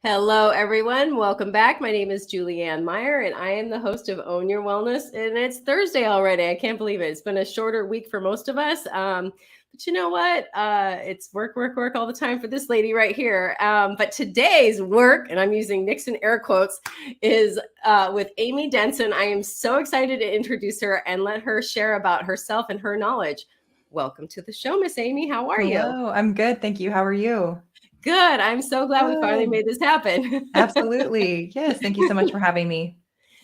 Hello, everyone. Welcome back. My name is Julianne Meyer, and I am the host of Own Your Wellness. And it's Thursday already. I can't believe it. It's been a shorter week for most of us. But you know what? It's work, work, work all the time for this lady right here. But today's work, and I'm using Nixon air quotes, is with Amy Denson. I am so excited to introduce her and let her share about herself and her knowledge. Welcome to the show, Miss Amy. How are you? Hello, I'm good. Thank you. How are you? Good. I'm so glad we finally Good. made this happen. Absolutely. Yes. Thank you so much for having me.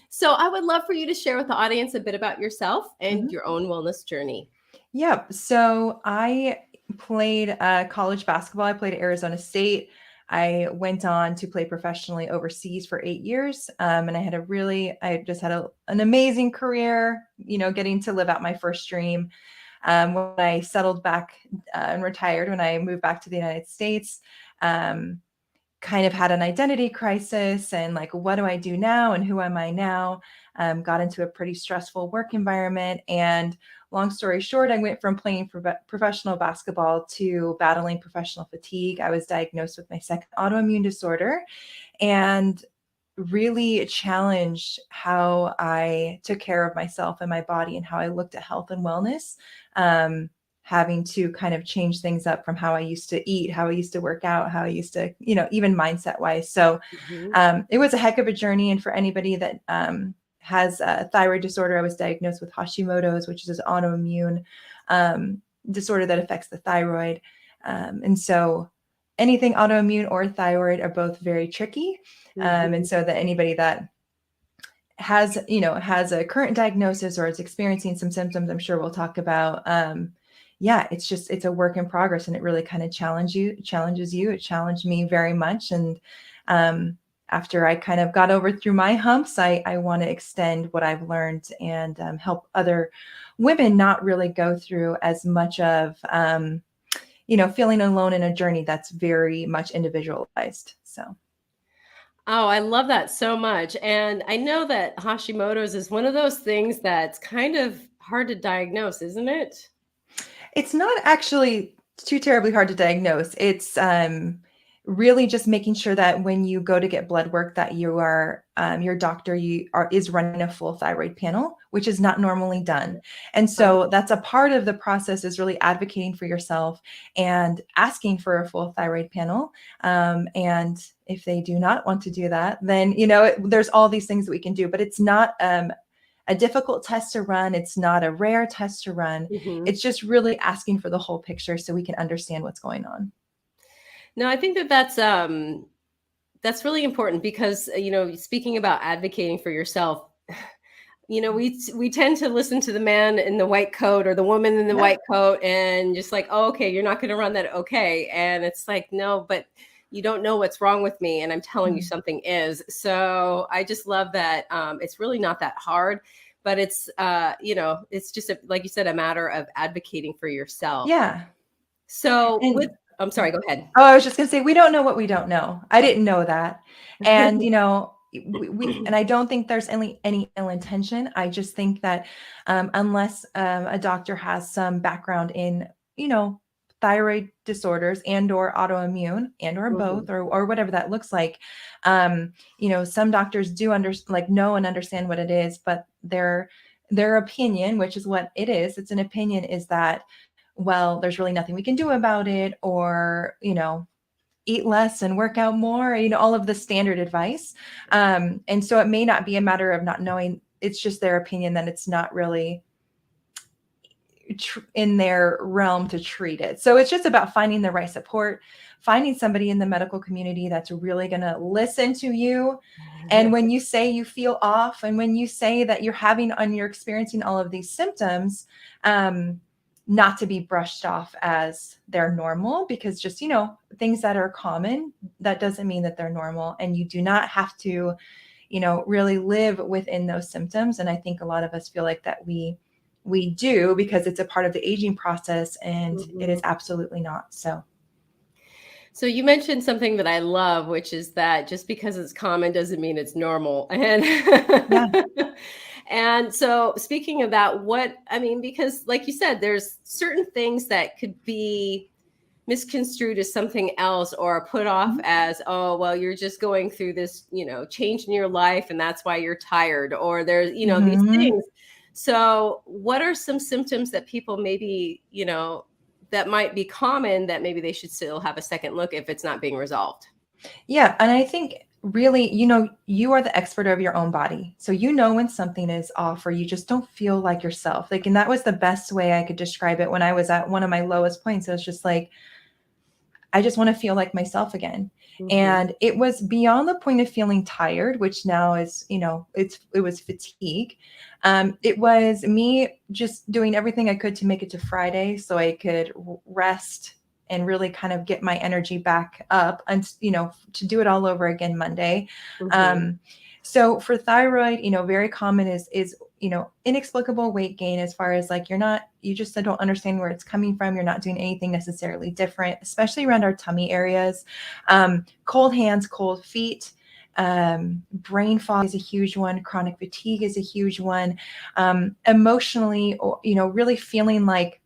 So I would love for you to share with the audience a bit about yourself and Mhm. your own wellness journey. Yep. So I played college basketball. I played at Arizona State. I went on to play professionally overseas for 8 years. And I just had an amazing career, getting to live out my first dream. When I settled back and retired, when I moved back to the United States, um, kind of had an identity crisis and like, what do I do now? And who am I now? Got into a pretty stressful work environment. And long story short, I went from playing professional basketball to battling professional fatigue. I was diagnosed with my second autoimmune disorder and really challenged how I took care of myself and my body and how I looked at health and wellness. Having to kind of change things up from how I used to eat, how I used to work out, how I used to, even mindset wise. So Mhm. it was a heck of a journey. And for anybody that has a thyroid disorder, I was diagnosed with Hashimoto's, which is an autoimmune disorder that affects the thyroid. And so anything autoimmune or thyroid are both very tricky. And Mhm. so that anybody that has a current diagnosis or is experiencing some symptoms, I'm sure we'll talk about. Yeah, it's a work in progress, and it really kind of challenges you. It challenged me very much. And after I kind of got over through my humps, I want to extend what I've learned and help other women not really go through as much of feeling alone in a journey that's very much individualized. So Oh, I love that so much. And I know that Hashimoto's is one of those things that's kind of hard to diagnose, isn't it? it's not actually too terribly hard to diagnose. It's really just making sure that when you go to get blood work, that your doctor is running a full thyroid panel, which is not normally done. And so that's a part of the process, is really advocating for yourself and asking for a full thyroid panel. And if they do not want to do that, then there's all these things that we can do, but it's not a difficult test to run. It's not a rare test to run. Mhm. It's just really asking for the whole picture so we can understand what's going on. No, I think that that's really important because speaking about advocating for yourself, we tend to listen to the man in the white coat or the woman in the Yeah. white coat and just like, oh, okay, you're not going to run that. Okay. And it's like, no, but you don't know what's wrong with me. And I'm telling you Mm. something is. So I just love that. It's really not that hard, but it's just, like you said, a matter of advocating for yourself. Yeah. So And I'm sorry, go ahead. oh, I was just going to say, we don't know what we don't know. I didn't know that. And, and I don't think there's any ill intention. I just think that unless a doctor has some background in, thyroid disorders and or autoimmune and or Mhm. both or whatever that looks like, some doctors do know and understand what it is, but their opinion, which is what it is, it's an opinion, is that, well, there's really nothing we can do about it, or, eat less and work out more, all of the standard advice. And so it may not be a matter of not knowing. It's just their opinion that it's not really in their realm to treat it. So it's just about finding the right support, finding somebody in the medical community that's really going to listen to you. And when you say you feel off, and when you say that you're experiencing all of these symptoms, not to be brushed off as they're normal, because just, things that are common, that doesn't mean that they're normal. And you do not have to, really live within those symptoms. And I think a lot of us feel like that we do, because it's a part of the aging process, and it is Mhm. absolutely not. So So you mentioned something that I love, which is that just because it's common doesn't mean it's normal. And yeah. and so speaking of that, because like you said, there's certain things that could be misconstrued as something else or put off as, oh, well, you're just going through this, change in your life and that's why you're tired, or there's, these things. So what are some symptoms that people maybe, that might be common that maybe they should still have a second look if it's not being resolved? Yeah. And I think really, you are the expert of your own body. So when something is off or you just don't feel like yourself. Like, and that was the best way I could describe it when I was at one of my lowest points. It was just like, I just want to feel like myself again. And it was beyond the point of feeling tired, which now is, it was fatigue. It was me just doing everything I could to make it to Friday so I could rest and really kind of get my energy back up and, to do it all over again Monday. So for thyroid, very common is, inexplicable weight gain, as far as like, you just don't understand where it's coming from. You're not doing anything necessarily different, especially around our tummy areas. Cold hands, cold feet, brain fog is a huge one. Chronic fatigue is a huge one. Emotionally, really feeling like,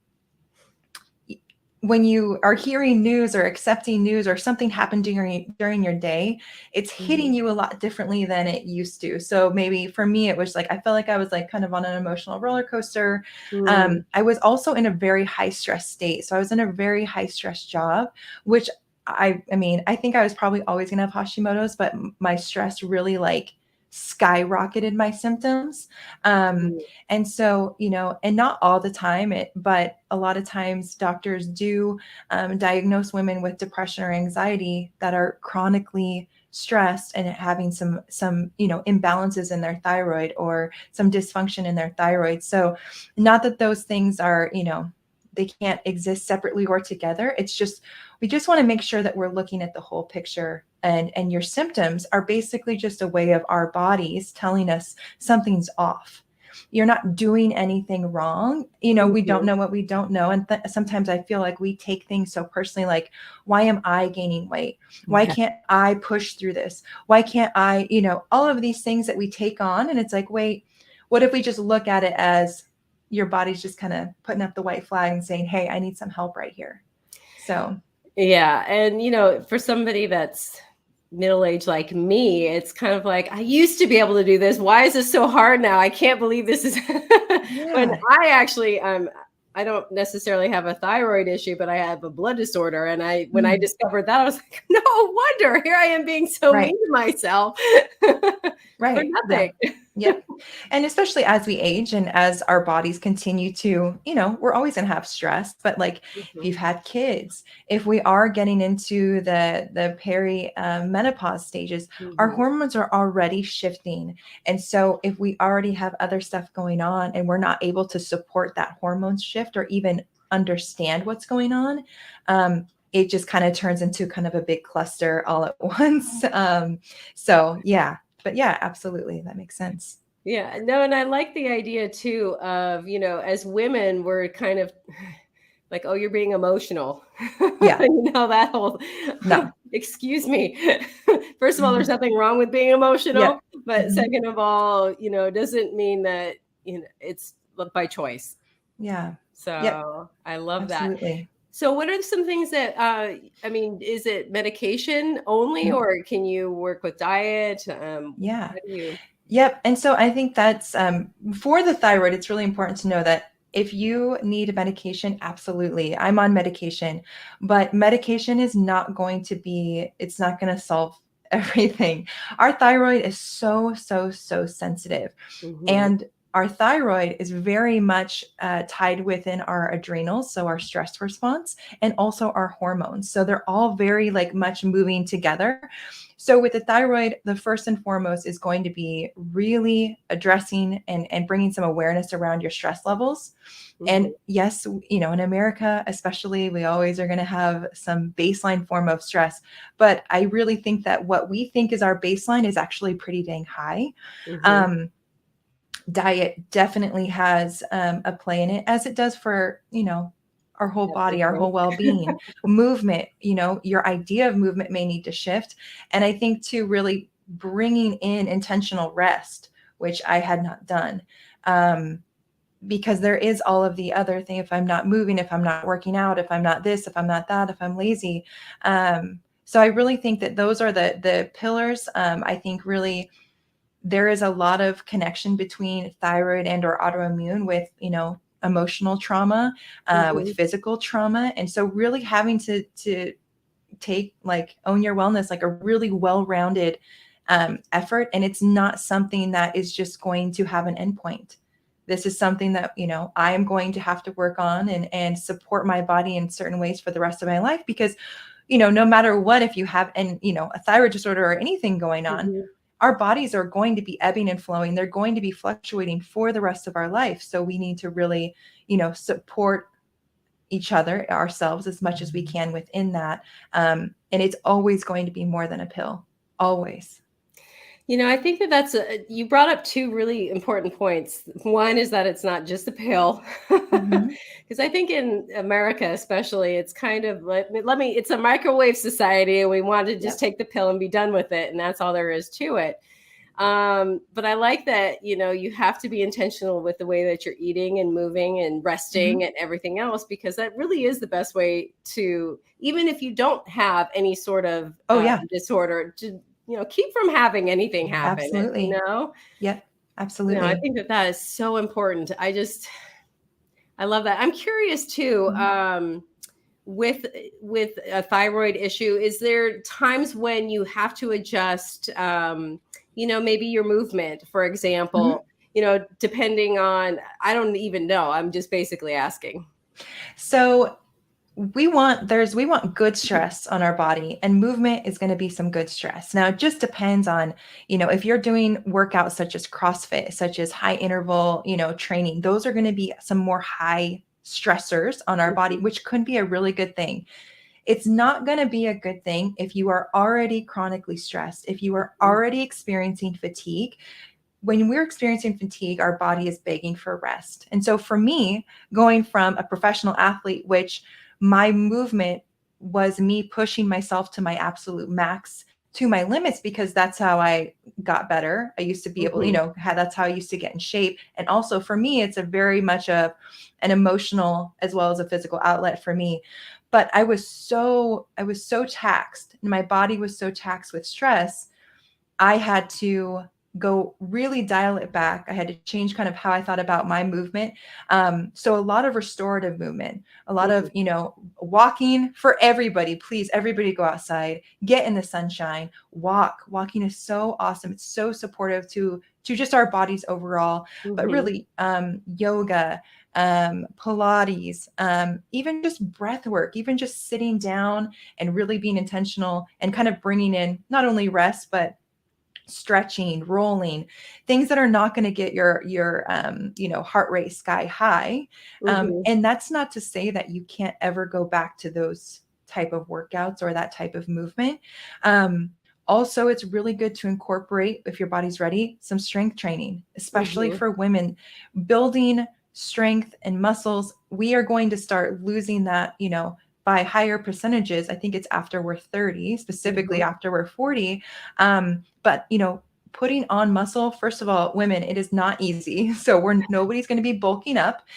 when you are hearing news or accepting news or something happened during your day, it's hitting you a lot differently than it used to. So maybe for me, it was like, I felt like I was like kind of on an emotional roller coaster. I was also in a very high stress state. So I was in a very high stress job, which I mean, I think I was probably always going to have Hashimoto's, but my stress really like skyrocketed my symptoms. And so, and not all the time, but a lot of times doctors do diagnose women with depression or anxiety that are chronically stressed and having some imbalances in their thyroid or some dysfunction in their thyroid. So not that those things are, they can't exist separately or together. It's just, we just want to make sure that we're looking at the whole picture, and your symptoms are basically just a way of our bodies telling us something's off. You're not doing anything wrong. We don't know what we don't know. And sometimes I feel like we take things so personally, like, why am I gaining weight? Why can't I push through this? Why can't I, all of these things that we take on. And it's like, wait, what if we just look at it as your body's just kind of putting up the white flag and saying, hey, I need some help right here. So. Yeah. And, for somebody that's middle-aged like me, it's kind of like, I used to be able to do this. Why is this so hard now? I can't believe this is when I actually, I don't necessarily have a thyroid issue, but I have a blood disorder. And when I discovered that, I was like, no wonder here I am being so mean to myself. For nothing. Yeah. And especially as we age and as our bodies continue to, we're always going to have stress, but like if you've had kids, if we are getting into the menopause stages, our hormones are already shifting. And so if we already have other stuff going on and we're not able to support that hormone shift or even understand what's going on, it just kind of turns into kind of a big cluster all at once. So yeah. But yeah, absolutely. That makes sense. Yeah, no, and I like the idea too of, as women, we're kind of like, oh, you're being emotional. Yeah. That whole, no. Excuse me. First of all, there's nothing wrong with being emotional. But second of all, doesn't mean that, it's by choice. Yeah. So I love absolutely. that. So what are some things that, is it medication only, or can you work with diet? Yeah. Yep. And so I think that's for the thyroid, it's really important to know that if you need medication, absolutely. I'm on medication, but medication is not going to it's not going to solve everything. Our thyroid is so sensitive. And our thyroid is very much tied within our adrenals, so our stress response, and also our hormones. So they're all very much moving together. So with the thyroid, the first and foremost is going to be really addressing and bringing some awareness around your stress levels. And yes, in America, especially, we always are going to have some baseline form of stress. But I really think that what we think is our baseline is actually pretty dang high. Diet definitely has a play in it, as it does for, our whole body, our whole well-being. Movement, your idea of movement may need to shift. And I think too, really bringing in intentional rest, which I had not done. because there is all of the other thing. If I'm not moving, if I'm not working out, if I'm not this, if I'm not that, if I'm lazy. So I really think that those are the pillars. I think really there is a lot of connection between thyroid and or autoimmune with, emotional trauma, with physical trauma. And so really having to take, like, own your wellness, like a really well-rounded effort. And it's not something that is just going to have an endpoint. This is something that, I am going to have to work on and support my body in certain ways for the rest of my life, because, no matter what, if you have a thyroid disorder or anything going on, our bodies are going to be ebbing and flowing. They're going to be fluctuating for the rest of our life. So we need to really, support each other, ourselves, as much as we can within that. And it's always going to be more than a pill. Always. I think that you brought up two really important points. One is that it's not just a pill. Because I think in America, especially, it's kind of like, it's a microwave society, and we want to just take the pill and be done with it. And that's all there is to it. But I like that, you have to be intentional with the way that you're eating and moving and resting and everything else, because that really is the best way to, even if you don't have any sort of disorder, to, keep from having anything happen. Absolutely. Yeah, absolutely. I think that is so important. I love that. I'm curious too, with a thyroid issue, is there times when you have to adjust, maybe your movement, for example, depending on, I don't even know. I'm just basically asking. So we want good stress on our body, and movement is going to be some good stress. Now, it just depends on, if you're doing workouts such as CrossFit, such as high interval, training, those are going to be some more high stressors on our body, which could be a really good thing. It's not going to be a good thing if you are already chronically stressed, if you are already experiencing fatigue. When we're experiencing fatigue, our body is begging for rest. And so for me, going from a professional athlete, which my movement was me pushing myself to my absolute max, to my limits, because that's how I got better. I used to be able, that's how I used to get in shape. And also for me, it's a very much an emotional as well as a physical outlet for me. But I was so taxed, and my body was so taxed with stress. I had to go really dial it back. I had to change kind of how I thought about my movement. So a lot of restorative movement, a lot of, walking for everybody. Please, everybody go outside, get in the sunshine, walk. Walking is so awesome. It's so supportive to just our bodies overall, but really yoga, Pilates, even just breath work, even just sitting down and really being intentional and kind of bringing in not only rest, but stretching, rolling, things that are not going to get your heart rate sky high. And that's not to say that you can't ever go back to those type of workouts or that type of movement. Also, it's really good to incorporate, if your body's ready, some strength training, especially for women. Building strength and muscles, we are going to start losing that, by higher percentages. I think it's after we're 30, specifically after we're 40. But, putting on muscle, first of all, women, it is not easy. So nobody's going to be bulking up.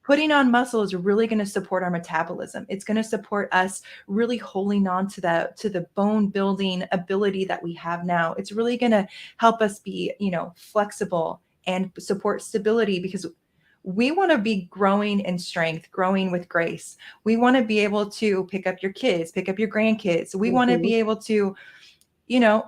Putting on muscle is really going to support our metabolism. It's going to support us really holding on to the bone building ability that we have now. It's really going to help us be, flexible and support stability, because we want to be growing in strength, growing with grace. We want to be able to pick up your kids, pick up your grandkids. We want to be able to,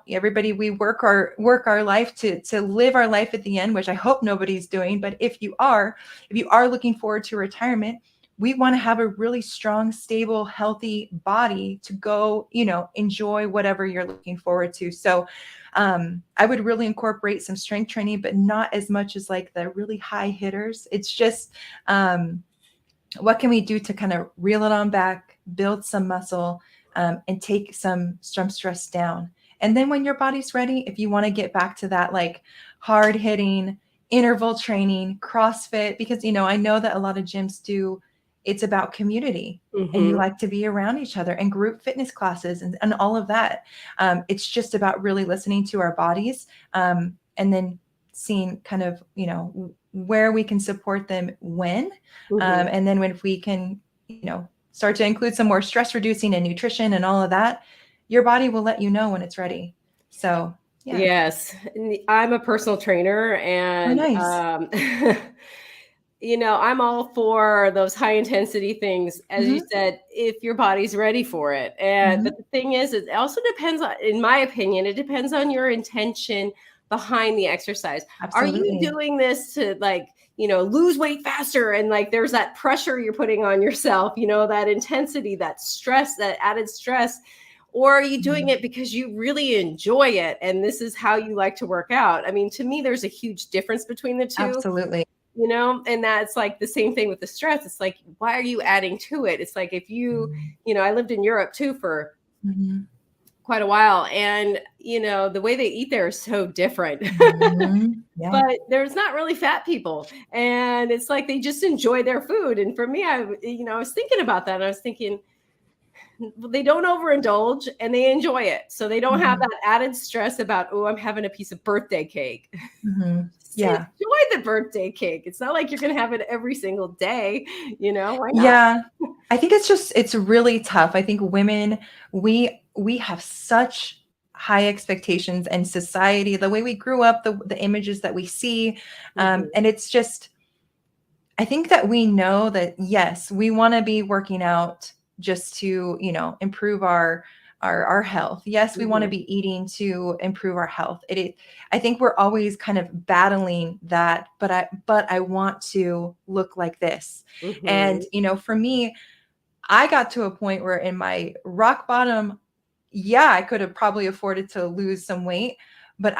everybody, we work our life to live our life at the end, which I hope nobody's doing. But if you are looking forward to retirement, we want to have a really strong, stable, healthy body to go, enjoy whatever you're looking forward to. So I would really incorporate some strength training, but not as much as like the really high hitters. It's just, what can we do to kind of reel it on back, build some muscle, and take some stress down. And then when your body's ready, if you want to get back to that, like hard hitting interval training, CrossFit, because, I know that a lot of gyms do, it's about community and you like to be around each other, and group fitness classes and all of that. It's just about really listening to our bodies, and then seeing kind of, where we can support them when. Mm-hmm. And then if we can, start to include some more stress reducing and nutrition and all of that, your body will let you know when it's ready. So, yeah. Yes. I'm a personal trainer, Oh, and nice. I'm all for those high intensity things, as you Mm-hmm. said, if your body's ready for it. And Mm-hmm. but the thing is, it also depends on, in my opinion, it depends on your intention behind the exercise. Are you Absolutely. doing this to lose weight faster, and like there's that pressure you're putting on yourself, that intensity, that stress, that added stress? Or are you doing it because you really enjoy it and this is how you like to work out? I mean, to me, there's a huge difference between the two. Absolutely. And that's like the same thing with the stress. It's like, why are you adding to it? It's like, if I lived in Europe too for Mm-hmm. quite a while, and the way they eat there is so different. Mm-hmm. Yeah. But there's not really fat people, and it's like they just enjoy their food. And for me, I was thinking about that, and I was thinking, they don't overindulge and they enjoy it, so they don't have Mm-hmm. that added stress about, oh, I'm having a piece of birthday cake. Mm-hmm. Just Yeah. enjoy the birthday cake. It's not like you're going to have it every single day. Why not? Yeah. I think it's really tough. I think women, we have such high expectations, and society, the way we grew up, the images that we see. Mhm. And it's just, I think that we know that, yes, we want to be working out just to, improve our health. Yes, we want to Mhm. be eating to improve our health. I think we're always kind of battling that, but I want to look like this. And, Mhm. for me, I got to a point where in my rock bottom, yeah, I could have probably afforded to lose some weight, but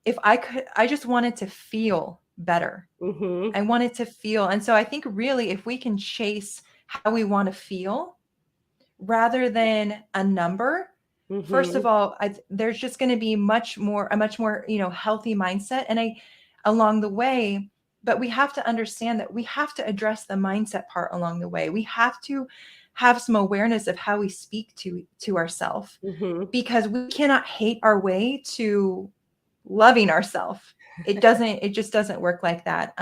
if I could, I just wanted to feel better. Mhm. I wanted to feel. And so I think really, if we can chase how we want to feel rather than a number, first of Mhm. all, there's just going to be a much more, healthy mindset. And along the way, but we have to understand that we have to address the mindset part along the way. We have to have some awareness of how we speak to ourselves, Mhm. because we cannot hate our way to loving ourselves. It just doesn't work like that.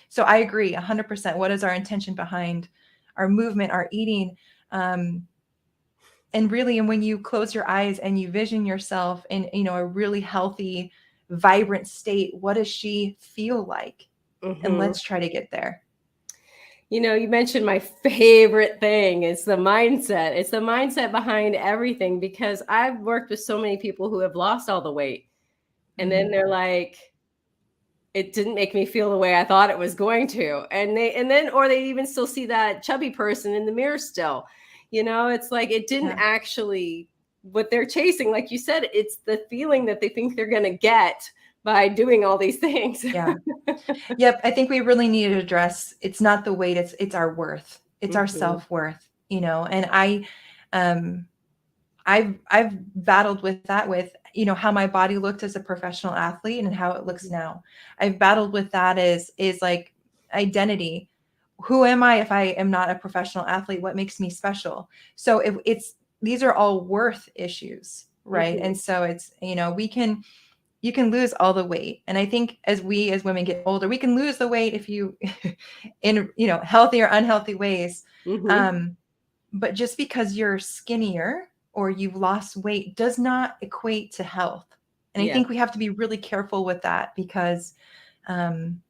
So I agree 100%. What is our intention behind our movement, our eating? And really, and when you close your eyes and you vision yourself in, a really healthy, vibrant state, what does she feel like? And Mhm. let's try to get there. You mentioned my favorite thing. It's the mindset. It's the mindset behind everything, because I've worked with so many people who have lost all the weight, and then Mhm. they're like, it didn't make me feel the way I thought it was going to. Or they even still see that chubby person in the mirror still. It's like, it didn't Yeah. actually, what they're chasing, like you said, it's the feeling that they think they're going to get by doing all these things. Yeah. Yep. I think we really need to address, it's not the weight, it's our worth. It's our Mhm. self-worth, and um I've battled with that, with, how my body looked as a professional athlete and how it looks now. I've battled with that is like identity. Who am I if I am not a professional athlete? What makes me special? So if these are all worth issues, right? Mhm. And so it's, you can lose all the weight. And I think as women get older, we can lose the weight if you in, healthy or unhealthy ways. Mhm. Um, but just because you're skinnier or you've lost weight does not equate to health. And I Yeah. think we have to be really careful with that, because um,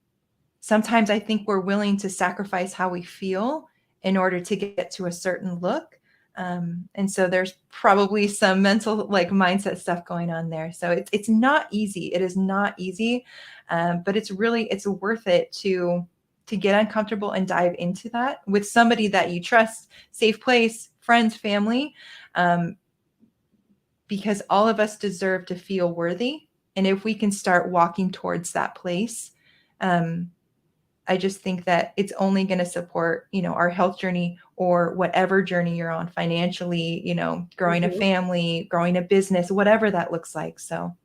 sometimes I think we're willing to sacrifice how we feel in order to get to a certain look. And so there's probably some mental, like, mindset stuff going on there. So it's not easy. It is not easy, but it's worth it to get uncomfortable and dive into that with somebody that you trust, safe place, friends, family, um, because all of us deserve to feel worthy. And if we can start walking towards that place, um, I just think that it's only going to support, our health journey, or whatever journey you're on financially, growing a Mhm. family, growing a business, whatever that looks like. So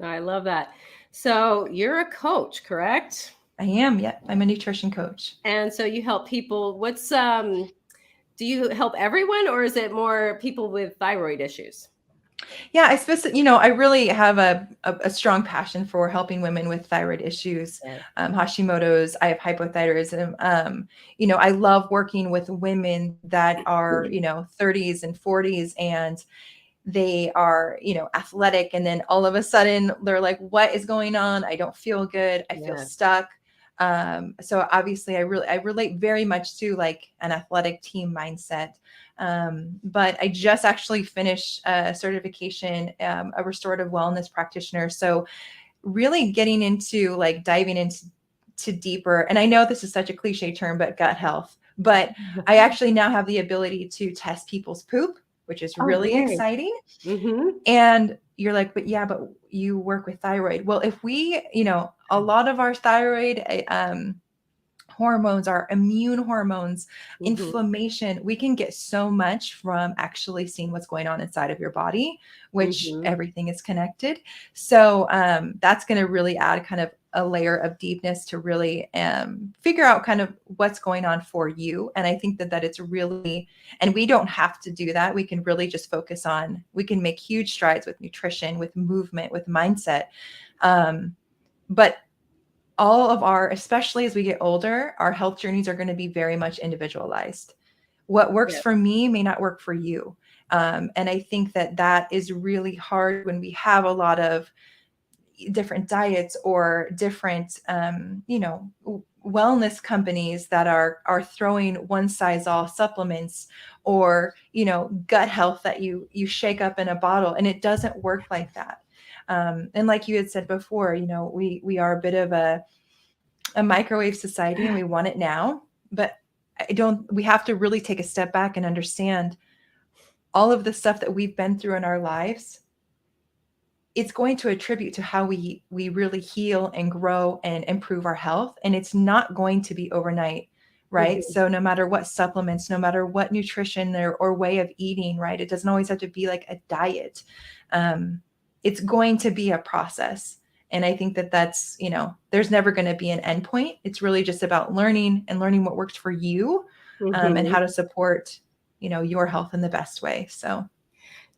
I love that. So you're a coach, correct? I am, yeah, I'm a nutrition coach. And so you help people. Do you help everyone, or is it more people with thyroid issues? Yeah, I suppose, I really have a strong passion for helping women with thyroid issues, Yeah. Hashimoto's. I have hypothyroidism. I love working with women that are, 30s and 40s, and they are, athletic. And then all of a sudden they're like, what is going on? I don't feel good. I feel Yeah. stuck. So obviously I relate very much to like an athletic team mindset. But I just actually finished a certification, a restorative wellness practitioner. So really getting into like diving into deeper, and I know this is such a cliche term, but gut health. But I actually now have the ability to test people's poop, which is Oh, really great. exciting. Mm-hmm. And you're like, but yeah, but you work with thyroid. Well, if we, a lot of our thyroid hormones, our immune hormones, Mm-hmm. inflammation, we can get so much from actually seeing what's going on inside of your body, which Mm-hmm. everything is connected. So that's going to really add kind of a layer of deepness to really figure out kind of what's going on for you. And I think that it's really, and we don't have to do that. We can really just focus on, we can make huge strides with nutrition, with movement, with mindset. But all of our, especially as we get older, our health journeys are going to be very much individualized. What works Yeah. for me may not work for you. And I think that is really hard when we have a lot of different diets or different, wellness companies that are throwing one size all supplements, or, gut health that you shake up in a bottle, and it doesn't work like that. And like you had said before, we are a bit of a microwave society and we want it now, but we have to really take a step back and understand all of the stuff that we've been through in our lives. It's going to attribute to how we really heal and grow and improve our health. And it's not going to be overnight, right? Mm-hmm. So no matter what supplements, no matter what nutrition or way of eating, right? It doesn't always have to be like a diet. It's going to be a process. And I think that's, there's never going to be an end point. It's really just about learning what works for you, and Mm-hmm. how to support, your health in the best way. So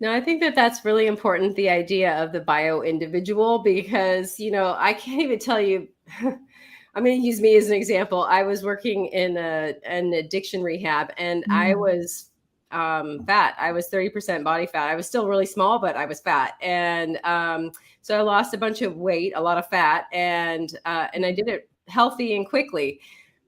No, I think that that's really important, the idea of the bio individual, because, I can't even tell you. I'm going to use me as an example. I was working in an addiction rehab, and I mm, was fat. I was 30% body fat. I was still really small, but I was fat. And so I lost a bunch of weight, a lot of fat, and I did it healthy and quickly.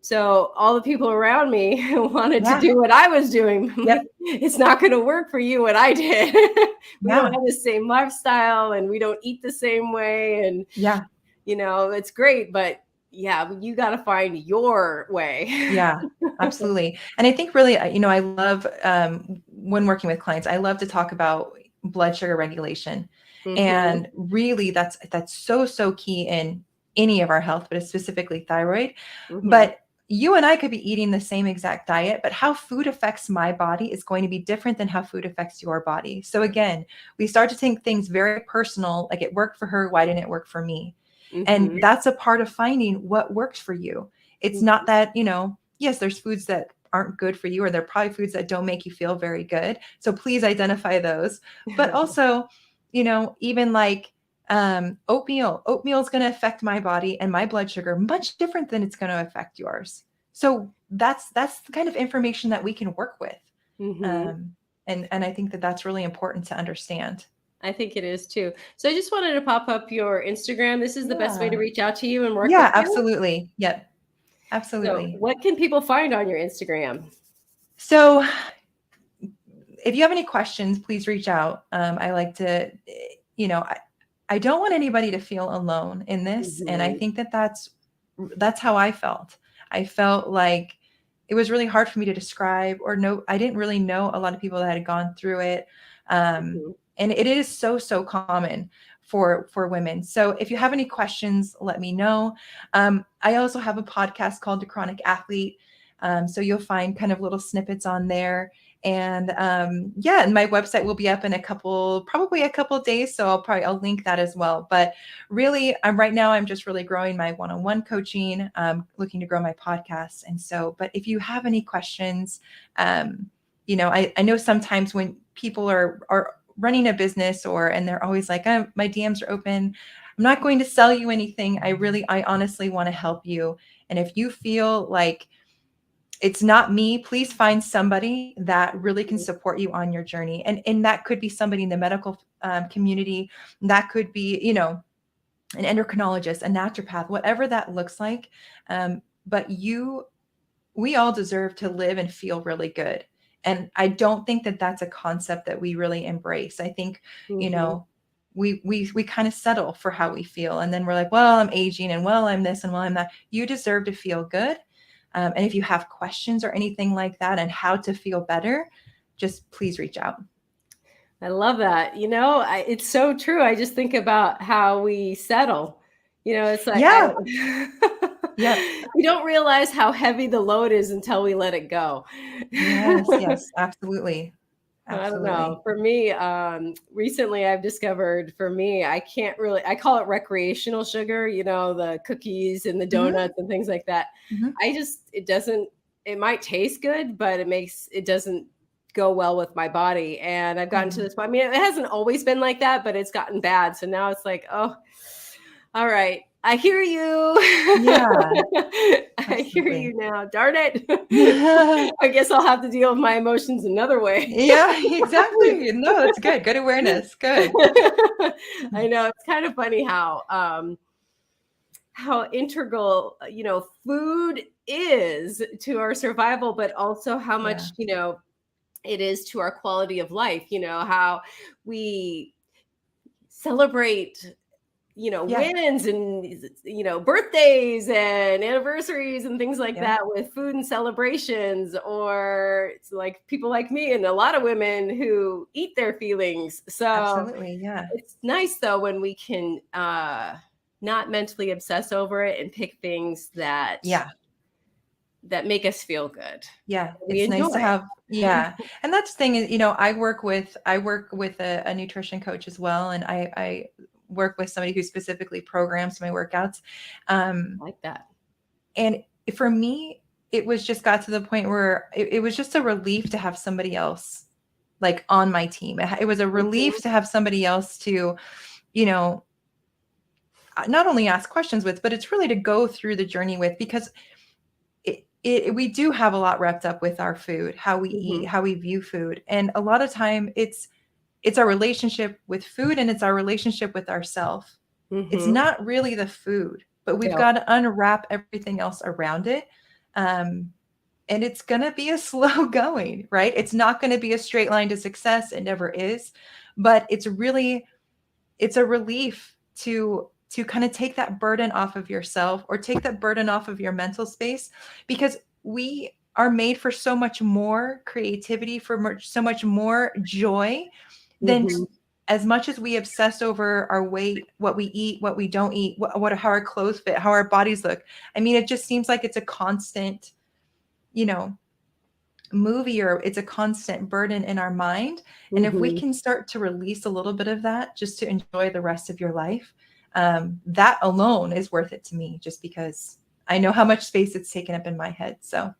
So all the people around me wanted to yeah, do what I was doing. I'm like, yep, it's not going to work for you what I did. We don't yeah, have the same lifestyle, and we don't eat the same way. And, yeah. it's great, but yeah, you got to find your way. Yeah, absolutely. And I think really, I love, when working with clients, I love to talk about blood sugar regulation. Mm-hmm. And really that's so key in any of our health, but specifically thyroid. Mm-hmm. But you and I could be eating the same exact diet, but how food affects my body is going to be different than how food affects your body. So again, we start to take things very personal, like it worked for her, why didn't it work for me? And Mm-hmm. that's a part of finding what works for you. It's not that, yes, there's foods that aren't good for you, or there are probably foods that don't make you feel very good. So please identify those. But also, even like oatmeal is going to affect my body and my blood sugar much different than it's going to affect yours. So that's the kind of information that we can work with. Mm-hmm. Um, and I think that that's really important to understand. I think it is too. So I just wanted to pop up your Instagram. This is the best way to Yeah. reach out to you and work with Yeah, you. absolutely. Yep. So Absolutely. what can people find on your Instagram? So if you have any questions, please reach out. I like to, I don't want anybody to feel alone in this. And I Mm-hmm. think that's how I felt. I felt like it was really hard for me to describe, or know. I didn't really know a lot of people that had gone through it. Mm-hmm. And it is so common for women. So if you have any questions, let me know. I also have a podcast called The Chronic Athlete. So you'll find kind of little snippets on there. And yeah, and my website will be up in probably a couple days. So I'll link that as well. But really, right now I'm just really growing my one-on-one coaching, looking to grow my podcast. And so, but if you have any questions, I know sometimes when people are running a business and they're always like, oh, my DMs are open. I'm not going to sell you anything. I honestly want to help you. And if you feel like it's not me, please find somebody that really can support you on your journey. And that could be somebody in the medical community. That could be, an endocrinologist, a naturopath, whatever that looks like. But we all deserve to live and feel really good. And I don't think that that's a concept that we really embrace. I think, we kind of settle for how we feel. And then we're like, well, I'm aging, and well, I'm this, and well, I'm that. You deserve to feel good. And if you have questions or anything like that and how to feel better, just please reach out. I love that. It's so true. I just think about how we settle. It's like, Yeah. We don't realize how heavy the load is until we let it go. Yes, absolutely. I don't know. For me, recently I've discovered, I call it recreational sugar, the cookies and the donuts and things like that. It might taste good, but it doesn't go well with my body. And I've gotten to this point. I mean, it hasn't always been like that, but it's gotten bad. So now it's like, oh, all right. I hear you. Yeah. I hear you now. Darn it. I guess I'll have to deal with my emotions another way. Yeah, exactly. No, that's good. Good awareness. Good. I know. It's kind of funny how integral, food is to our survival, but also how much, it is to our quality of life, how we celebrate wins and, birthdays and anniversaries and things like that with food and celebrations, or it's like people like me and a lot of women who eat their feelings. So absolutely. Yeah. It's nice though, when we can not mentally obsess over it and pick things that make us feel good. Yeah. It's nice to have. Yeah. And that's the thing is, I work with a nutrition coach as well. And I work with somebody who specifically programs my workouts. I like that. And for me, it was just got to the point where it was just a relief to have somebody else like on my team. It was a relief to have somebody else to, not only ask questions with, but it's really to go through the journey with, because we do have a lot wrapped up with our food, how we eat, how we view food. And a lot of time it's our relationship with food, and it's our relationship with ourselves. It's not really the food, but we've got to unwrap everything else around it. And it's going to be a slow going, right? It's not going to be a straight line to success. It never is. But it's a relief to kind of take that burden off of yourself, or take that burden off of your mental space, because we are made for so much more creativity, for so much more joy than as much as we obsess over our weight, what we eat, what we don't eat, how our clothes fit, how our bodies look. I mean, it just seems like it's a constant, movie, or it's a constant burden in our mind. And if we can start to release a little bit of that, just to enjoy the rest of your life, that alone is worth it to me, just because I know how much space it's taken up in my head. So.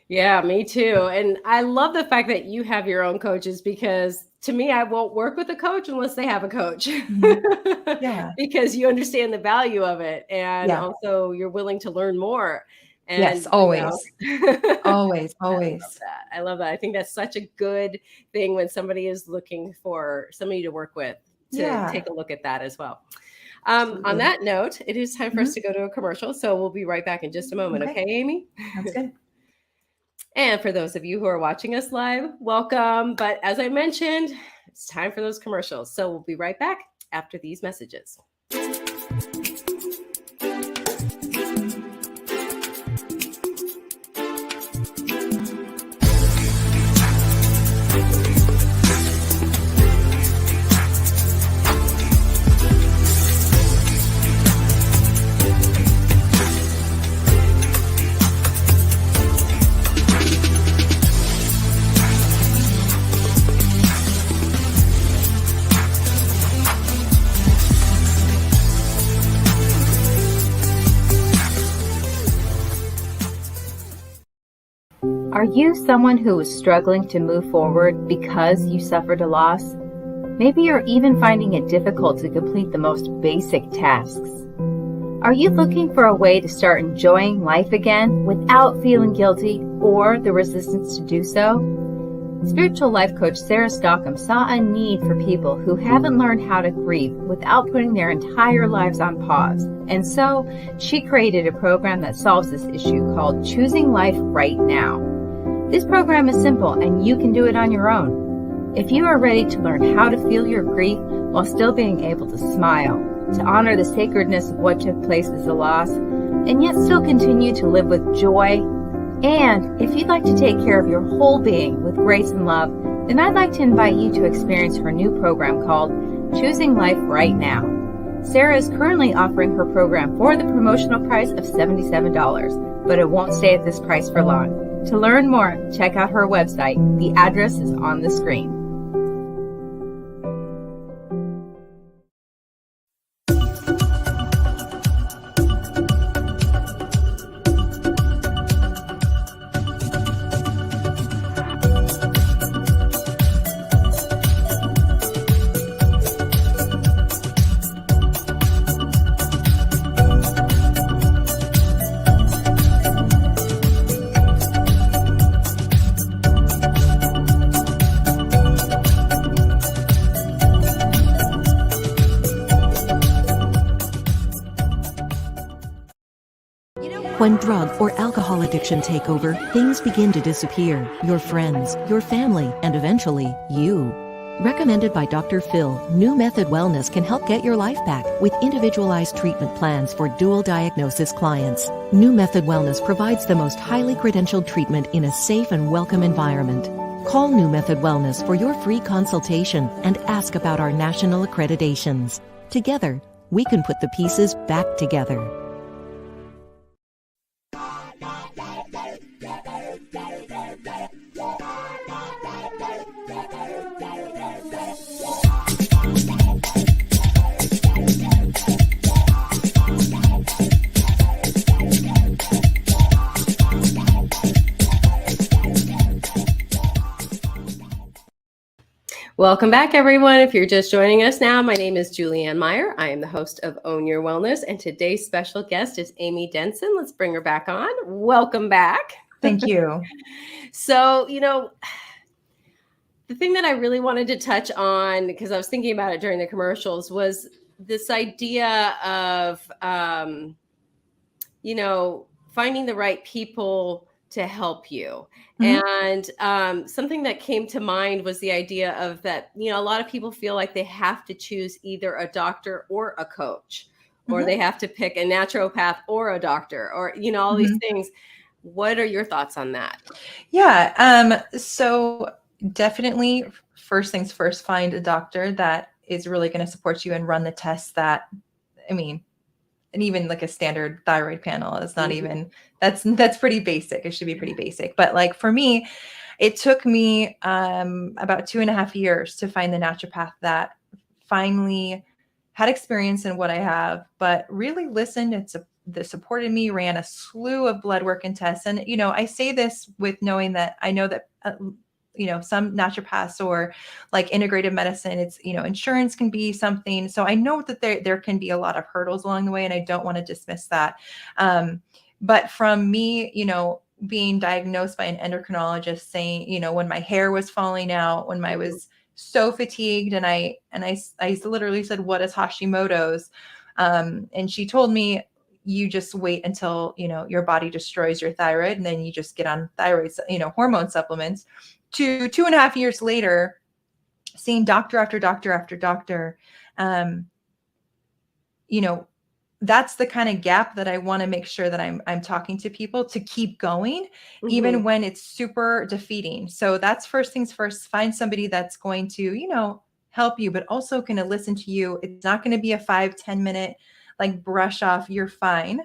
Yeah, me too. And I love the fact that you have your own coaches, because to me, I won't work with a coach unless they have a coach. Yeah. Because you understand the value of it. And also you're willing to learn more. And, yes, always. Always. I love that. I think that's such a good thing when somebody is looking for somebody to work with, to take a look at that as well. On that note, it is time for us to go to a commercial. So we'll be right back in just a moment. Okay, Amy? That's good. And for those of you who are watching us live, welcome. But as I mentioned, it's time for those commercials. So we'll be right back after these messages. Are you someone who is struggling to move forward because you suffered a loss? Maybe you're even finding it difficult to complete the most basic tasks. Are you looking for a way to start enjoying life again without feeling guilty or the resistance to do so? Spiritual life coach Sarah Stockham saw a need for people who haven't learned how to grieve without putting their entire lives on pause. And so she created a program that solves this issue called Choosing Life Right Now. This program is simple and you can do it on your own. If you are ready to learn how to feel your grief while still being able to smile, to honor the sacredness of what took place as a loss, and yet still continue to live with joy, and if you'd like to take care of your whole being with grace and love, then I'd like to invite you to experience her new program called Choosing Life Right Now. Sarah is currently offering her program for the promotional price of $77, but it won't stay at this price for long. To learn more, check out her website. The address is on the screen. When drug or alcohol addiction take over, things begin to disappear. Your friends, your family, and eventually, you. Recommended by Dr. Phil, New Method Wellness can help get your life back with individualized treatment plans for dual diagnosis clients. New Method Wellness provides the most highly credentialed treatment in a safe and welcome environment. Call New Method Wellness for your free consultation and ask about our national accreditations. Together, we can put the pieces back together. Welcome back, everyone. If you're just joining us now, my name is Julianne Meyer. I am the host of Own Your Wellness, and today's special guest is Amy Denson. Let's bring her back on. Welcome back. Thank you. So, the thing that I really wanted to touch on, because I was thinking about it during the commercials, was this idea of, finding the right people to help you. Mm-hmm. And something that came to mind was the idea of that, a lot of people feel like they have to choose either a doctor or a coach, or mm-hmm. they have to pick a naturopath or a doctor, or, all mm-hmm. these things. What are your thoughts on that? Yeah. So definitely, first things first, find a doctor that is really going to support you and run the tests that, and even like a standard thyroid panel is not mm-hmm. even, that's pretty basic. It should be pretty basic. But like for me, it took me about 2.5 years to find the naturopath that finally had experience in what I have, but really listened and that supported me, ran a slew of blood work and tests. And, I say this with knowing that I know that, some naturopaths or like integrative medicine, it's, insurance can be something. So I know that there can be a lot of hurdles along the way, and I don't want to dismiss that. But from me, being diagnosed by an endocrinologist saying, when my hair was falling out, when I was so fatigued, and I literally said, what is Hashimoto's? And she told me, you just wait until, your body destroys your thyroid, and then you just get on thyroid, hormone supplements. 2.5 years later, seeing doctor after doctor after doctor, that's the kind of gap that I want to make sure that I'm talking to people to keep going, mm-hmm. even when it's super defeating. So that's first things first, find somebody that's going to, help you, but also going to listen to you. It's not going to be a 5-10 minute, like brush off, you're fine.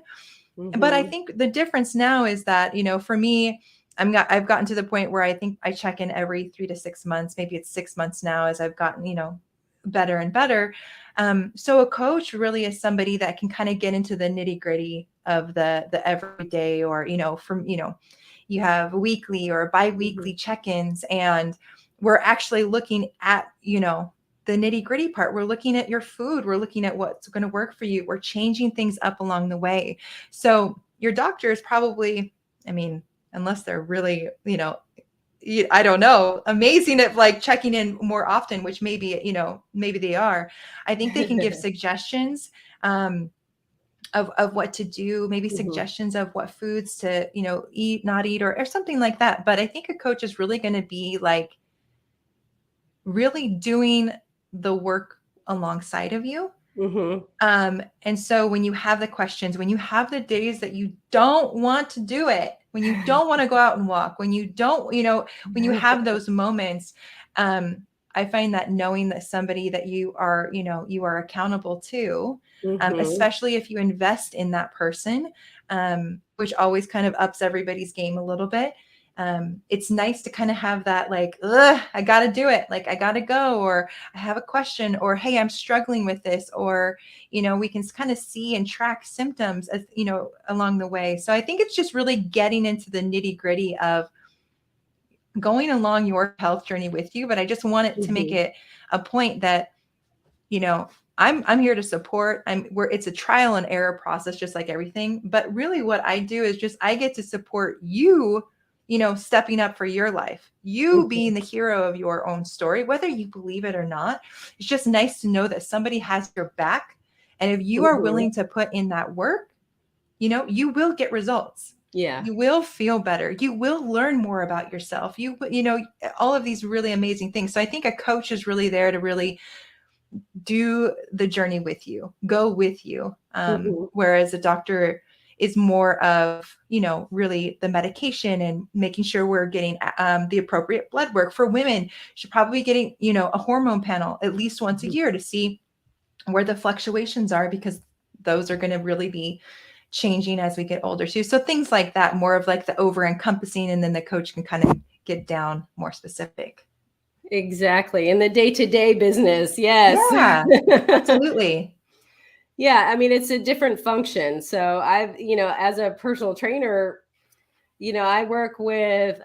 Mm-hmm. But I think the difference now is that, for me, I've gotten to the point where I think I check in every 3 to 6 months. Maybe it's 6 months now as I've gotten, better and better. So a coach really is somebody that can kind of get into the nitty gritty of the everyday, or, you have weekly or biweekly mm-hmm. check-ins, and we're actually looking at, the nitty gritty part. We're looking at your food. We're looking at what's going to work for you. We're changing things up along the way. So your doctor is probably, I mean, unless they're really, I don't know, amazing at like checking in more often, which maybe, maybe they are. I think they can give suggestions of what to do, maybe suggestions of what foods to, eat, not eat, or something like that. But I think a coach is really going to be like really doing the work alongside of you. And so when you have the questions, when you have the days that you don't want to do it, when you don't want to go out and walk, when you don't, when you have those moments, I find that knowing that somebody that you are accountable to, especially if you invest in that person, which always kind of ups everybody's game a little bit. It's nice to kind of have that like, I got to do it. Like I got to go, or I have a question, or, hey, I'm struggling with this, or, we can kind of see and track symptoms as, along the way. So I think it's just really getting into the nitty gritty of going along your health journey with you. But I just wanted to make it a point that, I'm here to support. It's a trial and error process, just like everything. But really what I do is just, I get to support you, stepping up for your life, you being the hero of your own story, whether you believe it or not. It's just nice to know that somebody has your back. And if you are willing to put in that work, you will get results. Yeah. You will feel better. You will learn more about yourself. All of these really amazing things. So I think a coach is really there to really do the journey with you, go with you. Whereas a doctor is more of, really the medication and making sure we're getting the appropriate blood work. For women, should probably be getting, a hormone panel at least once a year to see where the fluctuations are, because those are going to really be changing as we get older too. So things like that, more of like the over encompassing, and then the coach can kind of get down more specific. Exactly. In the day-to-day business. Yes. Yeah, absolutely. Yeah. I mean, it's a different function. So I've, as a personal trainer, I work with,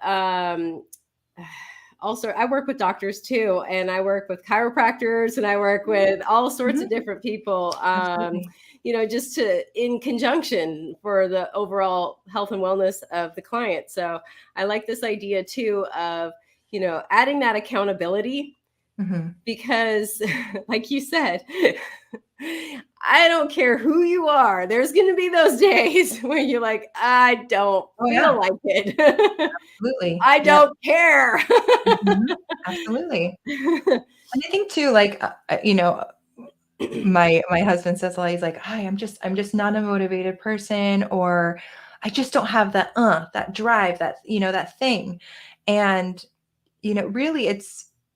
also, I work with doctors too, and I work with chiropractors, and I work with all sorts of different people, just in conjunction for the overall health and wellness of the client. So I like this idea too of, adding that accountability, because like you said, I don't care who you are. There's going to be those days where you're like, I don't feel like it. Absolutely. I don't care. Absolutely. And I think too, like, my husband says a lot, he's like, hi, I'm just not a motivated person, or I just don't have that drive, that, that thing. And, really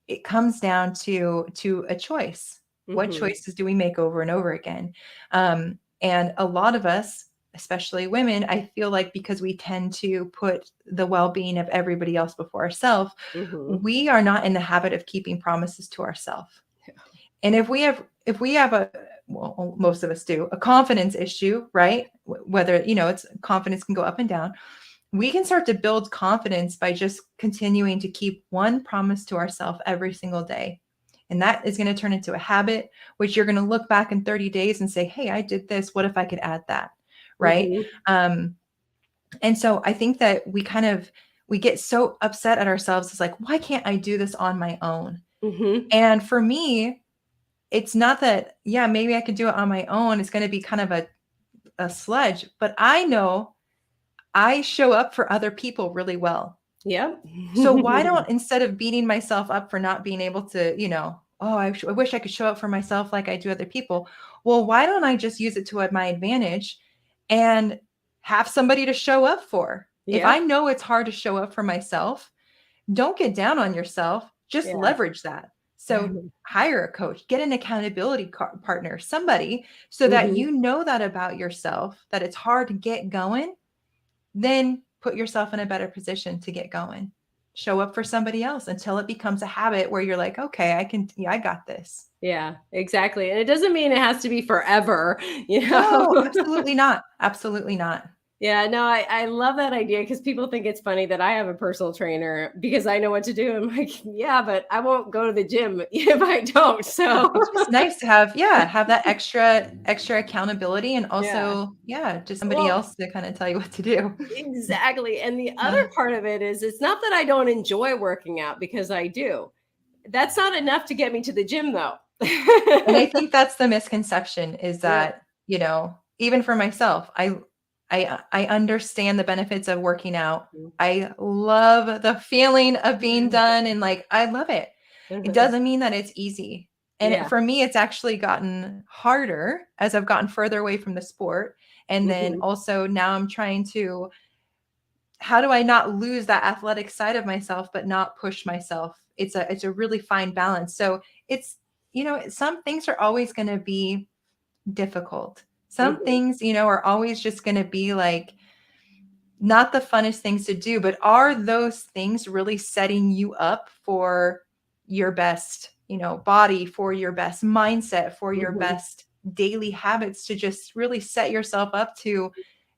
it comes down to a choice. What choices do we make over and over again? And a lot of us, especially women, I feel like, because we tend to put the well-being of everybody else before ourselves, we are not in the habit of keeping promises to ourselves. And if we have most of us do, a confidence issue, right? Whether, it's confidence can go up and down. We can start to build confidence by just continuing to keep one promise to ourselves every single day. And that is going to turn into a habit, which you're going to look back in 30 days and say, hey, I did this. What if I could add that? Right. And so I think that we get so upset at ourselves. It's like, why can't I do this on my own? And for me, it's not that, maybe I could do it on my own. It's going to be kind of a sludge, but I know I show up for other people really well. Yep. So why don't, instead of beating myself up for not being able to, I wish I could show up for myself like I do other people. Well, why don't I just use it to my advantage and have somebody to show up for? Yeah. If I know it's hard to show up for myself, don't get down on yourself. Just leverage that. So hire a coach, get an accountability partner, somebody, so that you know that about yourself, that it's hard to get going. Then put yourself in a better position to get going. Show up for somebody else until it becomes a habit where you're like, okay, I got this. Yeah, exactly. And it doesn't mean it has to be forever, No, absolutely not. Absolutely not. Yeah, no, I love that idea because people think it's funny that I have a personal trainer because I know what to do. I'm like, yeah, but I won't go to the gym if I don't. So It's just nice to have, have that extra accountability, and yeah. also, just somebody Well, else to kind of tell you what to do. exactly. And the other Yeah. part of it is it's not that I don't enjoy working out because I do. That's not enough to get me to the gym though. And I think that's the misconception, is Yeah. that, even for myself, I understand the benefits of working out. I love the feeling of being done, and like I love it. It doesn't mean that it's easy. And Yeah. for me, it's actually gotten harder as I've gotten further away from the sport. And then Mhm. also now I'm trying to, how do I not lose that athletic side of myself, but not push myself? It's a really fine balance. So it's, some things are always going to be difficult. Some Mhm. things, are always just going to be like not the funnest things to do, but are those things really setting you up for your best, body, for your best mindset, for your Mhm. best daily habits, to just really set yourself up to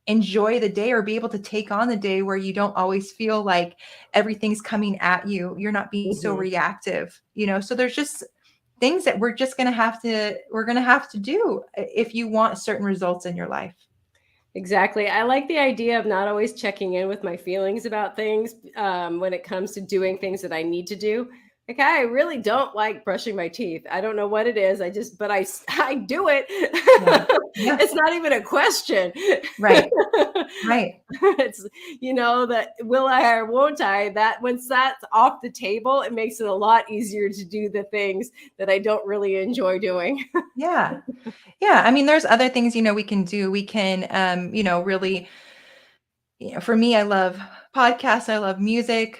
enjoy the day, or be able to take on the day where you don't always feel like everything's coming at you. You're not being so Mhm. reactive, so there's just things that we're going to have to do if you want certain results in your life. Exactly. I like the idea of not always checking in with my feelings about things when it comes to doing things that I need to do. Like I really don't like brushing my teeth. I don't know what it is. But I do it. Yeah. Yeah. It's not even a question. Right. Right. It's, that will I or won't I, that once that's off the table, it makes it a lot easier to do the things that I don't really enjoy doing. Yeah. Yeah. I mean, there's other things, we can do. We can, really, for me, I love podcasts. I love music.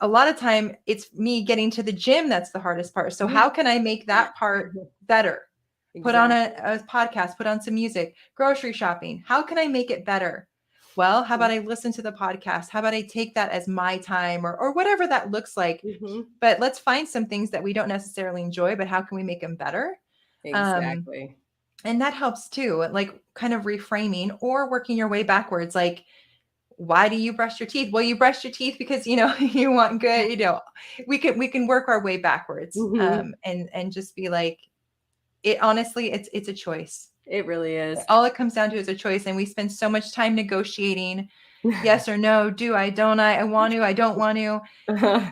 A lot of time it's me getting to the gym that's the hardest part. So Yeah. how can I make that part better? Put on Exactly. a podcast, put on some music, grocery shopping. How can I make it better? Well, how about I listen to the podcast? How about I take that as my time, or whatever that looks like? Mhm. But let's find some things that we don't necessarily enjoy, but how can we make them better? Um, Exactly. and that helps too, like kind of reframing or working your way backwards. Like, why do you brush your teeth? Well, you brush your teeth because, you want good, we can work our way backwards. Mhm. And just be like, honestly, it's a choice. It really is. All it comes down to is a choice. And we spend so much time negotiating, yes or no, do I, don't I want to, I don't want to.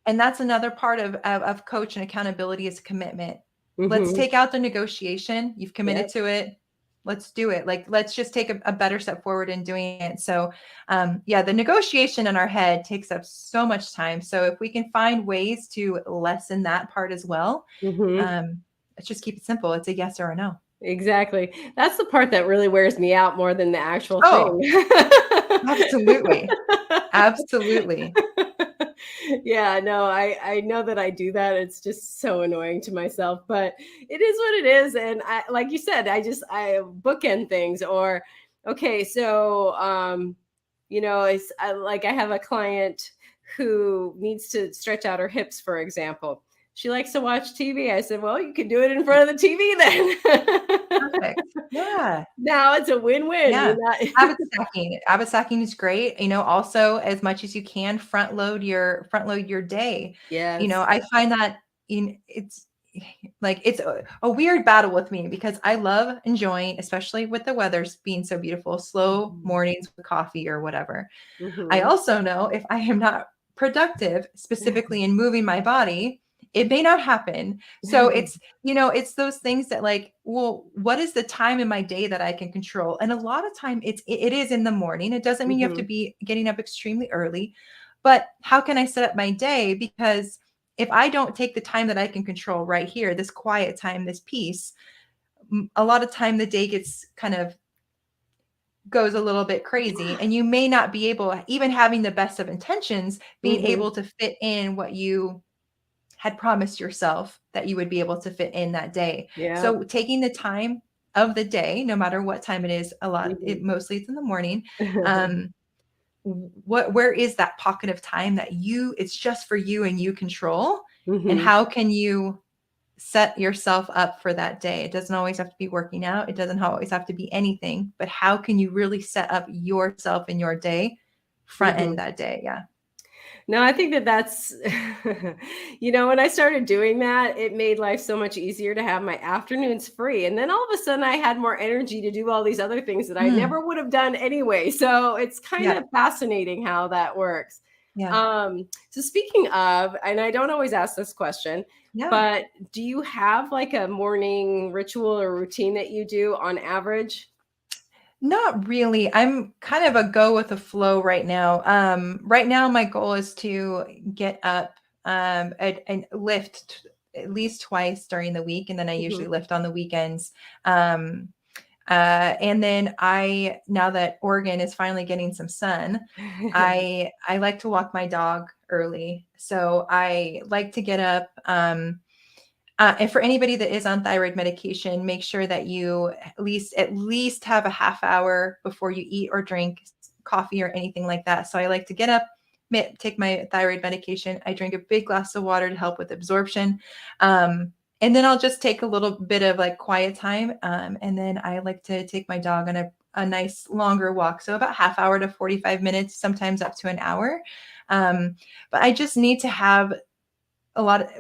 And that's another part of coach and accountability, is commitment. Let's Mhm. take out the negotiation. You've committed Yep. to it. Let's do it. Like, let's just take a better step forward in doing it. So, the negotiation in our head takes up so much time. So if we can find ways to lessen that part as well, Mhm. let's just keep it simple. It's a yes or a no. Exactly. That's the part that really wears me out more than the actual Oh, thing. absolutely. Absolutely. Yeah, no, I know that I do that. It's just so annoying to myself, but it is what it is. And I, like you said, I bookend things. Or okay, so it's like I have a client who needs to stretch out her hips, for example. She likes to watch TV. I said, well, you can do it in front of the TV then. Perfect. Yeah. Now it's a win-win. Yeah. You're not. Habit stacking. Habit stacking is great. Also, as much as you can, front load your day. Yes. I find that it's like it's a weird battle with me, because I love enjoying, especially with the weather's being so beautiful, slow mornings with coffee or whatever. I Mhm. also know if I am not productive, specifically in moving my body, it may not happen. So it's those things that, like, well, what is the time in my day that I can control? And a lot of time it is in the morning. It doesn't mean you have to Mhm. be getting up extremely early, but how can I set up my day? Because if I don't take the time that I can control right here, this quiet time, this peace, a lot of time the day gets kind of goes a little bit crazy, and you may not be able, even having the best of intentions, being Mhm. able to fit in what you had promised yourself that you would be able to fit in that day. Yeah. So taking the time of the day, no matter what time it is, Mhm. mostly it's in the morning. Um, where is that pocket of time that it's just for you and you control? And Mhm. how can you set yourself up for that day. It doesn't always have to be working out. It doesn't always have to be anything, but how can you really set up yourself in your day, front end that day? Yeah. No, I think that that's, when I started doing that, it made life so much easier to have my afternoons free. And then all of a sudden I had more energy to do all these other things that I never would have done anyway. So it's kind of fascinating how that works. Yeah. So speaking of, and I don't always ask this question, but do you have like a morning ritual or routine that you do on average? Not really. I'm kind of a go with the flow right now. Right now my goal is to get up and lift at least twice during the week, and then I usually lift on the weekends. And then now that Oregon is finally getting some sun, I like to walk my dog early. So I like to get up. And for anybody that is on thyroid medication, make sure that you at least have a half hour before you eat or drink coffee or anything like that. So I like to get up, take my thyroid medication. I drink a big glass of water to help with absorption. And then I'll just take a little bit of like quiet time. And then I like to take my dog on a nice longer walk. So about half hour to 45 minutes, sometimes up to an hour. But I just need to have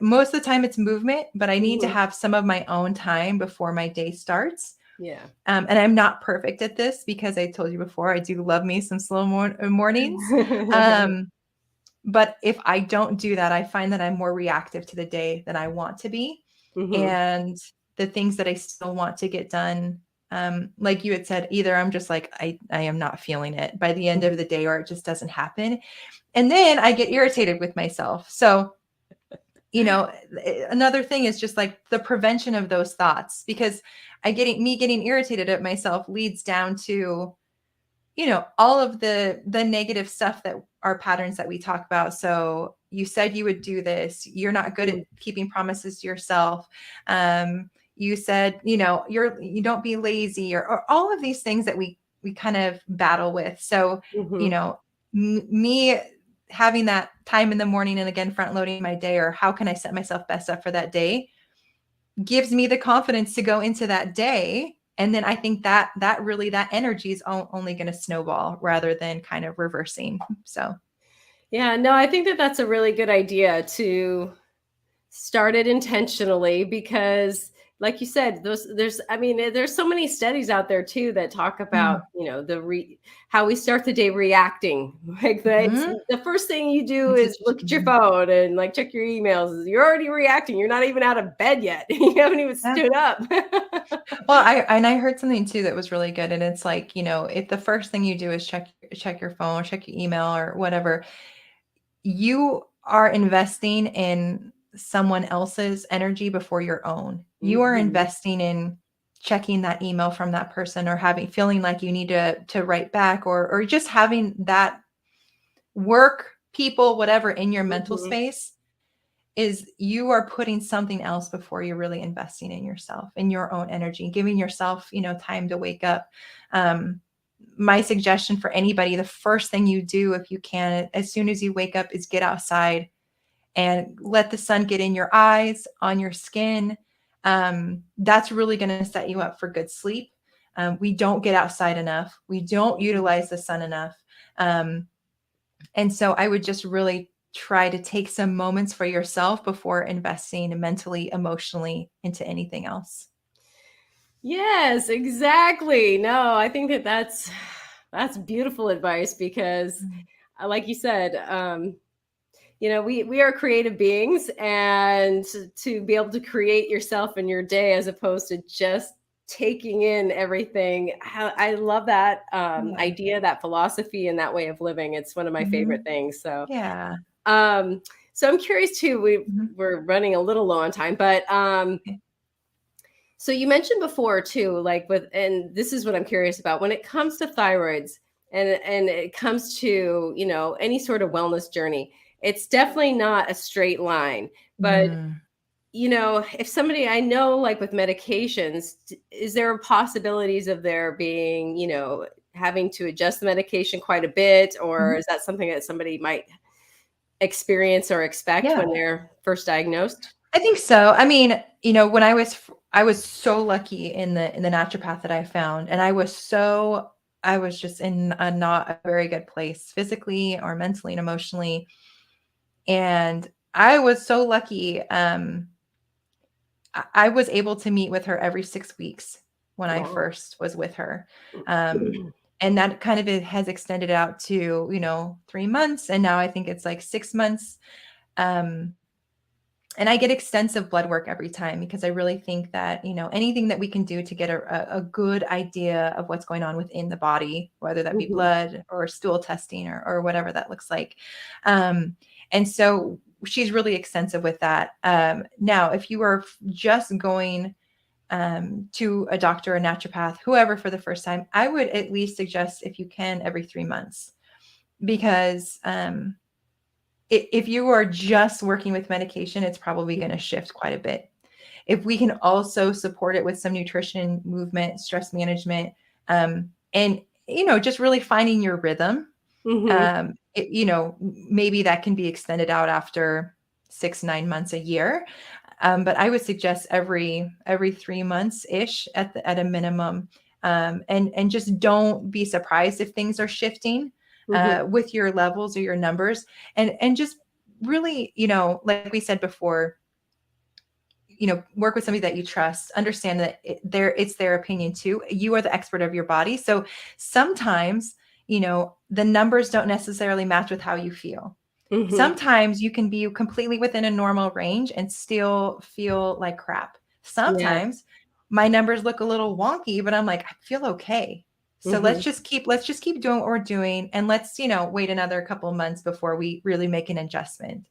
most of the time it's movement, but I need to have some of my own time before my day starts. Yeah. And I'm not perfect at this because I told you before, I do love me some slow mornings. But if I don't do that, I find that I'm more reactive to the day than I want to be. And the things that I still want to get done, like you had said, either I'm just like, I am not feeling it by the end of the day, or it just doesn't happen. And then I get irritated with myself. So another thing is just like the prevention of those thoughts, because getting irritated at myself leads down to, all of the negative stuff that are patterns that we talk about. So you said you would do this. You're not good at keeping promises to yourself. You said, you don't be lazy, or all of these things that we kind of battle with. So, me having that time in the morning and again, front loading my day, or how can I set myself best up for that day, gives me the confidence to go into that day. And then I think that energy is only going to snowball rather than kind of reversing. So. Yeah, no, I think that that's a really good idea to start it intentionally, because like you said, there's so many studies out there too that talk about, how we start the day reacting. Like the first thing you do is look at your phone and like check your emails. You're already reacting. You're not even out of bed yet. You haven't even stood up. Well, I heard something too that was really good. And it's like, if the first thing you do is check your phone, check your email or whatever, you are investing in someone else's energy before your own. You are investing in checking that email from that person, or feeling like you need to write back, or just having that work, people, whatever, in your mental space, is you are putting something else before you're really investing in yourself, in your own energy, giving yourself, time to wake up. My suggestion for anybody, the first thing you do, if you can, as soon as you wake up, is get outside and let the sun get in your eyes, on your skin. That's really going to set you up for good sleep. We don't get outside enough. We don't utilize the sun enough. And so I would just really try to take some moments for yourself before investing mentally, emotionally into anything else. Yes, exactly. No, I think that that's beautiful advice, because like you said, we are creative beings, and to be able to create yourself in your day as opposed to just taking in everything. I love that idea, that philosophy, and that way of living. It's one of my favorite things. So yeah. So I'm curious too. We're running a little low on time, but so you mentioned before too, like and this is what I'm curious about when it comes to thyroids, and it comes to any sort of wellness journey. It's definitely not a straight line, but if somebody, I know, like with medications, is there possibilities of there being, having to adjust the medication quite a bit, or is that something that somebody might experience or expect when they're first diagnosed? I think so. I mean, when I was so lucky in the naturopath that I found, and I was just in a not a very good place physically or mentally and emotionally. And I was so lucky. I was able to meet with her every 6 weeks when I Wow. first was with her. And that kind of has extended out to, 3 months. And now I think it's like 6 months. And I get extensive blood work every time because I really think that, anything that we can do to get a good idea of what's going on within the body, whether that be blood or stool testing or whatever that looks like. And so she's really extensive with that. Now, if you are just going to a doctor, a naturopath, whoever for the first time, I would at least suggest, if you can, every 3 months, because if you are just working with medication, it's probably going to shift quite a bit. If we can also support it with some nutrition, movement, stress management, and, just really finding your rhythm, maybe that can be extended out after 6-9 months, a year. But I would suggest every 3 months ish at a minimum. And just don't be surprised if things are shifting with your levels or your numbers, and just really, like we said before, work with somebody that you trust, understand that it's their opinion too. You are the expert of your body. So sometimes, the numbers don't necessarily match with how you feel. Sometimes you can be completely within a normal range and still feel like crap. Sometimes my numbers look a little wonky, but I'm like, I feel okay. So let's just keep doing what we're doing. And let's, wait another couple of months before we really make an adjustment.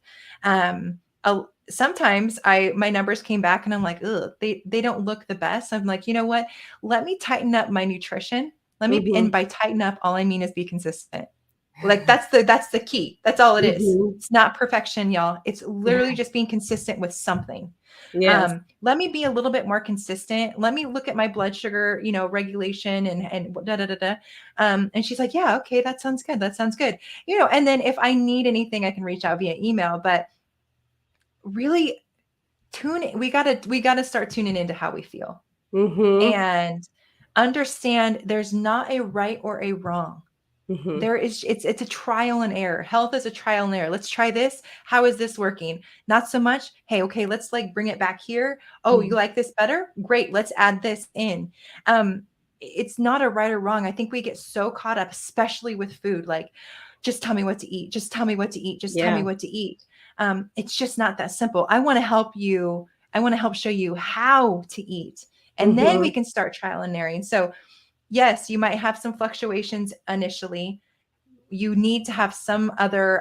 Sometimes my numbers came back and I'm like, ugh, they don't look the best. I'm like, you know what? Let me tighten up my nutrition. And by tighten up, all I mean is be consistent. Like that's the key. That's all it is. It's not perfection, y'all. It's literally just being consistent with something. Yes. Let me be a little bit more consistent. Let me look at my blood sugar, regulation and da, da, da, da. And she's like, yeah, okay. That sounds good. That sounds good. And then if I need anything, I can reach out via email, but really we gotta start tuning into how we feel and understand there's not a right or a wrong. There is, it's a trial and error. Health is a trial and error. Let's try this. How is this working? Not so much. Hey, okay, let's bring it back here. Oh, you like this better? Great. Let's add this in. It's not a right or wrong. I think we get so caught up, especially with food. Like, just tell me what to eat. Just tell me what to eat. Just tell me what to eat. It's just not that simple. I want to help you. I want to help show you how to eat. And then we can start trial and erroring. So yes, you might have some fluctuations initially. You need to have some other,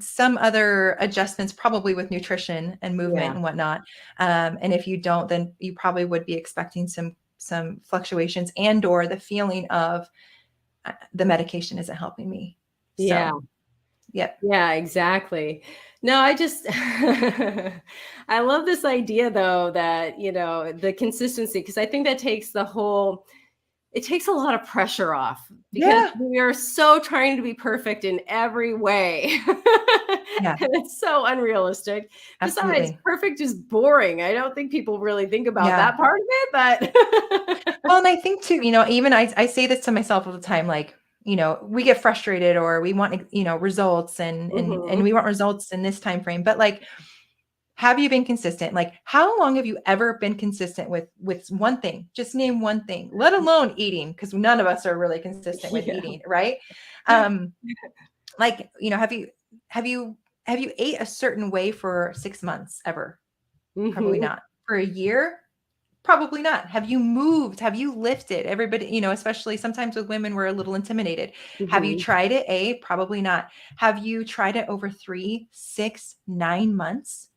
some other adjustments, probably with nutrition and movement and whatnot. And if you don't, then you probably would be expecting some fluctuations or the feeling of the medication isn't helping me. So, Yeah, exactly. No, I just, I love this idea though, that, the consistency, because I think that takes it takes a lot of pressure off, because we are so trying to be perfect in every way. And it's so unrealistic. Absolutely. Besides, perfect is boring. I don't think people really think about that part of it, but. Well, and I think too, even I say this to myself all the time, like, we get frustrated or we want, results and we want results in this time frame. But like, have you been consistent? Like, how long have you ever been consistent with one thing? Just name one thing, let alone eating, because none of us are really consistent with eating, right? Like, have you ate a certain way for 6 months ever? Probably not. For a year? Probably not. Have you moved? Have you lifted? Everybody, especially sometimes with women, we're a little intimidated. Have you tried it? Probably not. Have you tried it over 3, 6, 9 months?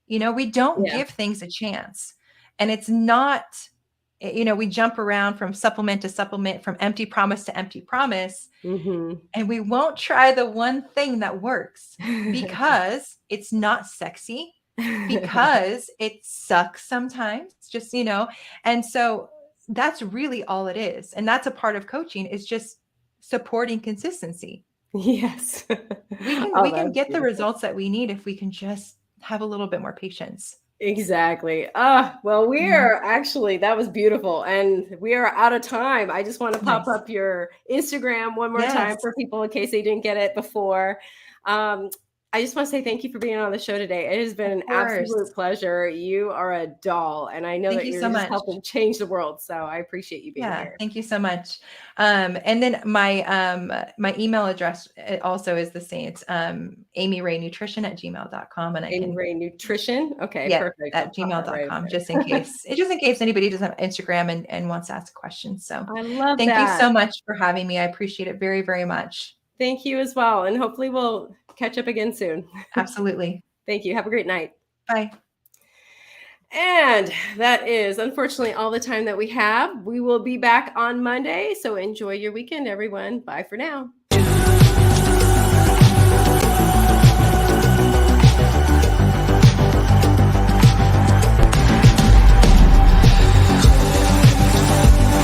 We don't give things a chance. And it's not, we jump around from supplement to supplement, from empty promise to empty promise. And we won't try the one thing that works because it's not sexy. Because it sucks sometimes, just, and so that's really all it is. And that's a part of coaching, is just supporting consistency. Yes. We can get the results that we need if we can just have a little bit more patience. Exactly. Well, we are actually, that was beautiful. And we are out of time. I just want to pop Nice. up your Instagram one more time Yes. for people in case they didn't get it before. I just want to say thank you for being on the show today. It has been an absolute pleasure. You are a doll, and I know Thank that you you're so just much. helping change the world. So I appreciate you being Yeah, here. thank you so much. And then my email address also is the same. It's amyraynutrition@gmail.com. And I Amy can, Ray Nutrition. Okay, yeah, perfect. I'll at pop that right up gmail.com, there. just in case anybody doesn't have Instagram and wants to ask a question. So I love thank you that. so much for having me. I appreciate it very, very much. Thank you as well. And hopefully we'll catch up again soon. Absolutely. Thank you. Have a great night. Bye. And that is unfortunately all the time that we have. We will be back on Monday. So enjoy your weekend, everyone. Bye for now.